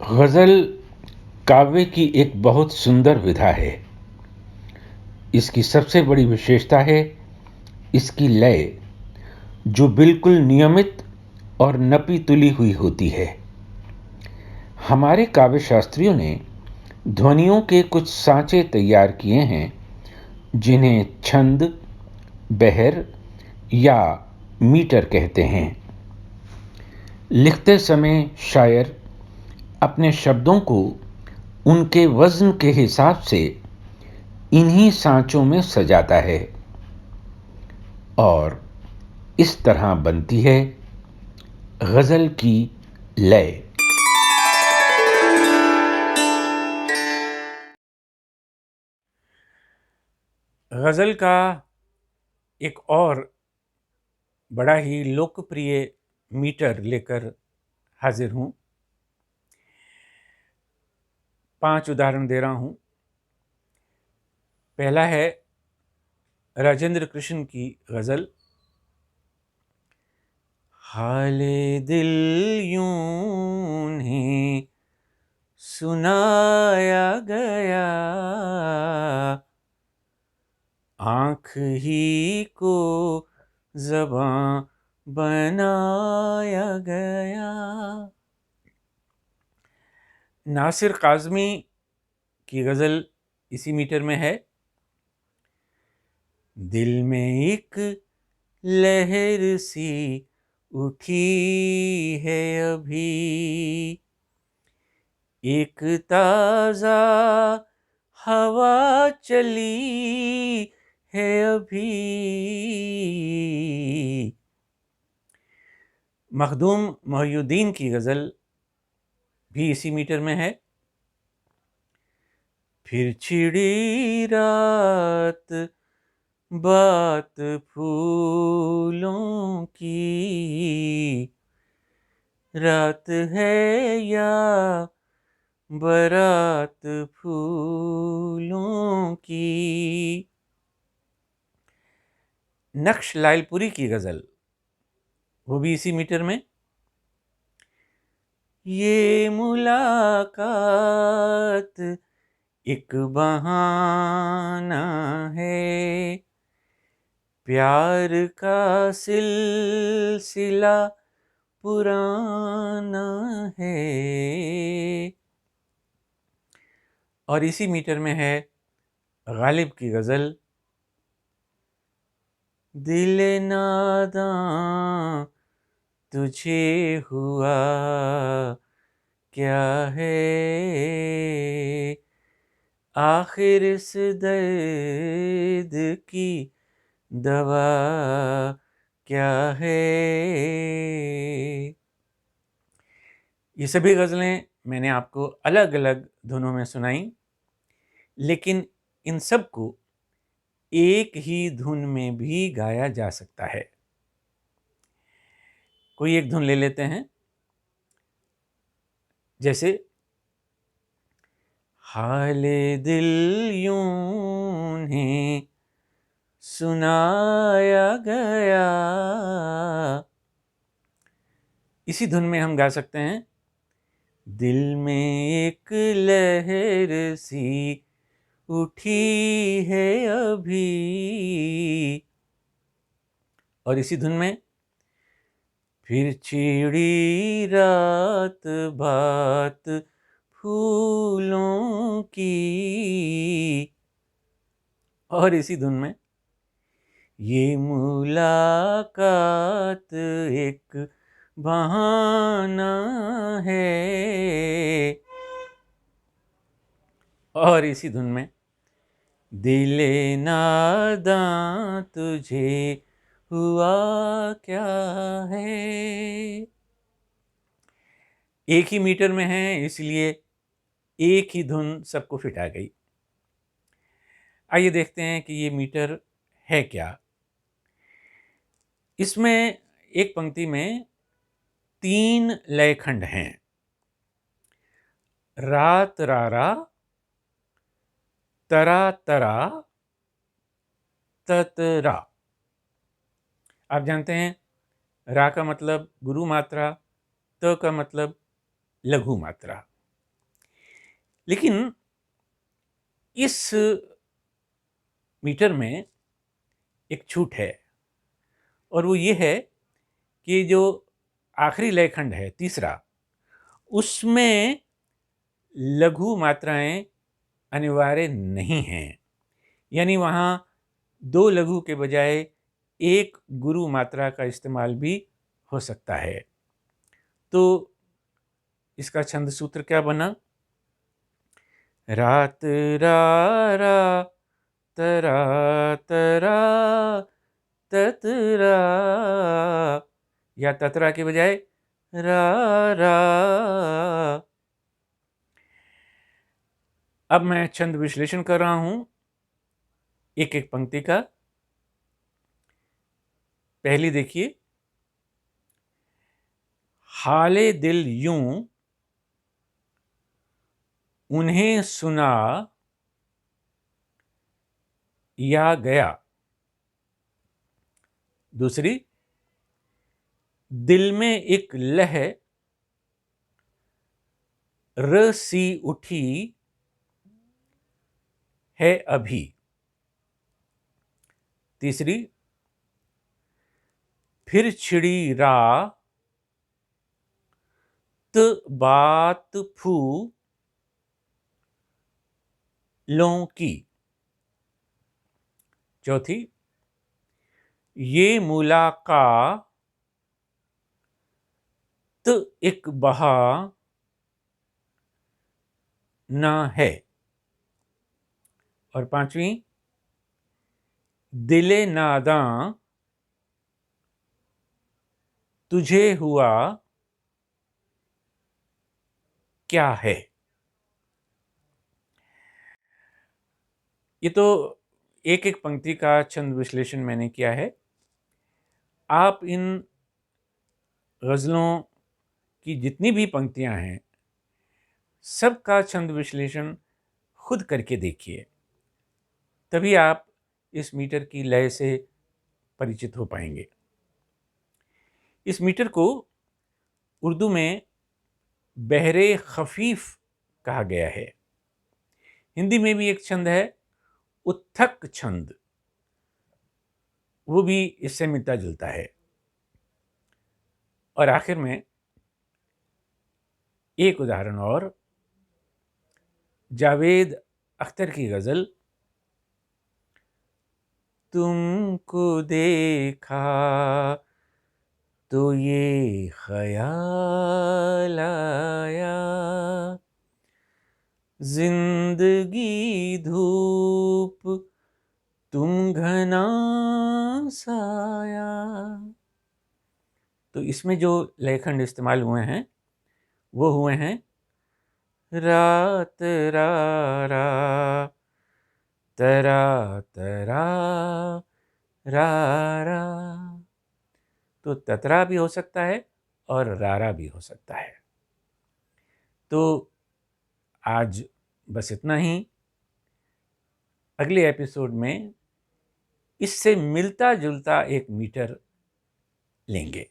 ग़ज़ल काव्य की एक बहुत सुंदर विधा है। इसकी सबसे बड़ी विशेषता है इसकी लय, जो बिल्कुल नियमित और नपी-तुली हुई होती है। हमारे काव्य शास्त्रियों ने ध्वनियों के कुछ सांचे तैयार किए हैं, जिन्हें छंद, बहर या मीटर कहते हैं। लिखते समय शायर अपने शब्दों को उनके वज़न के हिसाब से इन्हीं सांचों में सजाता है और इस तरह बनती है ग़ज़ल की लय। ग़ज़ल का एक और बड़ा ही लोकप्रिय मीटर लेकर हाजिर हूँ। 5 उदाहरण दे रहा हूँ। पहला है राजेंद्र कृष्ण की ग़ज़ल। हाले दिल यूं नहीं सुनाया गया, आँख ही को ज़बां बनाया गया। नासिर काज़मी की ग़ज़ल इसी मीटर में है। दिल में एक लहर सी उठी है अभी, एक ताज़ा हवा चली है अभी। मखदूम मोहिउद्दीन की ग़ज़ल भी इसी मीटर में है। फिर छिड़ी रात बात फूलों की, रात है या बारात फूलों की। नक्श लालपुरी की ग़ज़ल, वो भी इसी मीटर में। ये मुलाकात एक बहाना है, प्यार का सिलसिला पुराना है। और इसी मीटर में है गालिब की ग़ज़ल। दिल नादां तुझे हुआ क्या है, आखिर इस दर्द की दवा क्या है। ये सभी ग़ज़लें मैंने आपको अलग अलग धुनों में सुनाई, लेकिन इन सब को एक ही धुन में भी गाया जा सकता है। कोई एक धुन ले लेते हैं, जैसे हाले दिल यूं नहीं सुनाया गया। इसी धुन में हम गा सकते हैं, दिल में एक लहर सी उठी है अभी। और इसी धुन में, फिर छिड़ी रात बात फूलों की। और इसी धुन में, ये मुलाकात एक बहाना है। और इसी धुन में, दिले नादां तुझे हुआ क्या है। एक ही मीटर में है, इसलिए एक ही धुन सबको फिट आ गई। आइए देखते हैं कि ये मीटर है क्या। इसमें एक पंक्ति में 3 लयखंड हैं। रात रारा, तरा तरा, ततरा। आप जानते हैं, रा का मतलब गुरु मात्रा, त का मतलब लघु मात्रा। लेकिन इस मीटर में एक छूट है, और वो ये है कि जो आखिरी लयखंड है तीसरा, उसमें लघु मात्राएं अनिवार्य नहीं हैं। यानी वहाँ 2 लघु के बजाय 1 गुरु मात्रा का इस्तेमाल भी हो सकता है। तो इसका छंद सूत्र क्या बना? रात रा रा तरा तरा ततरा, या ततरा के बजाय रा रा। अब मैं छंद विश्लेषण कर रहा हूं एक एक पंक्ति का। पहली देखिए, हाले दिल यूं उन्हें सुना या गया। दूसरी, दिल में एक लह रसी उठी है अभी। तीसरी, फिर छिड़ी रा त बात फू लों की। चौथी, ये मुलाका त एक बहा ना है। और पांचवी, दिले नादां तुझे हुआ क्या है। ये तो एक एक पंक्ति का छंद विश्लेषण मैंने किया है। आप इन गज़लों की जितनी भी पंक्तियां हैं, सबका छंद विश्लेषण खुद करके देखिए, तभी आप इस मीटर की लय से परिचित हो पाएंगे। इस मीटर को उर्दू में बहरे खफीफ कहा गया है। हिंदी में भी एक छंद है उत्थक छंद, वो भी इससे मिलता जुलता है। और आखिर में एक उदाहरण और, जावेद अख्तर की गज़ल, तुमको देखा तो ये ख्याल आया, जिंदगी धूप तुम घना साया। तो इसमें जो लयखंड इस्तेमाल हुए हैं वो हुए हैं रात रा रा तरा तरा रा रा। तो ततरा भी हो सकता है और रारा भी हो सकता है। तो आज बस इतना ही। अगले एपिसोड में इससे मिलता जुलता एक मीटर लेंगे।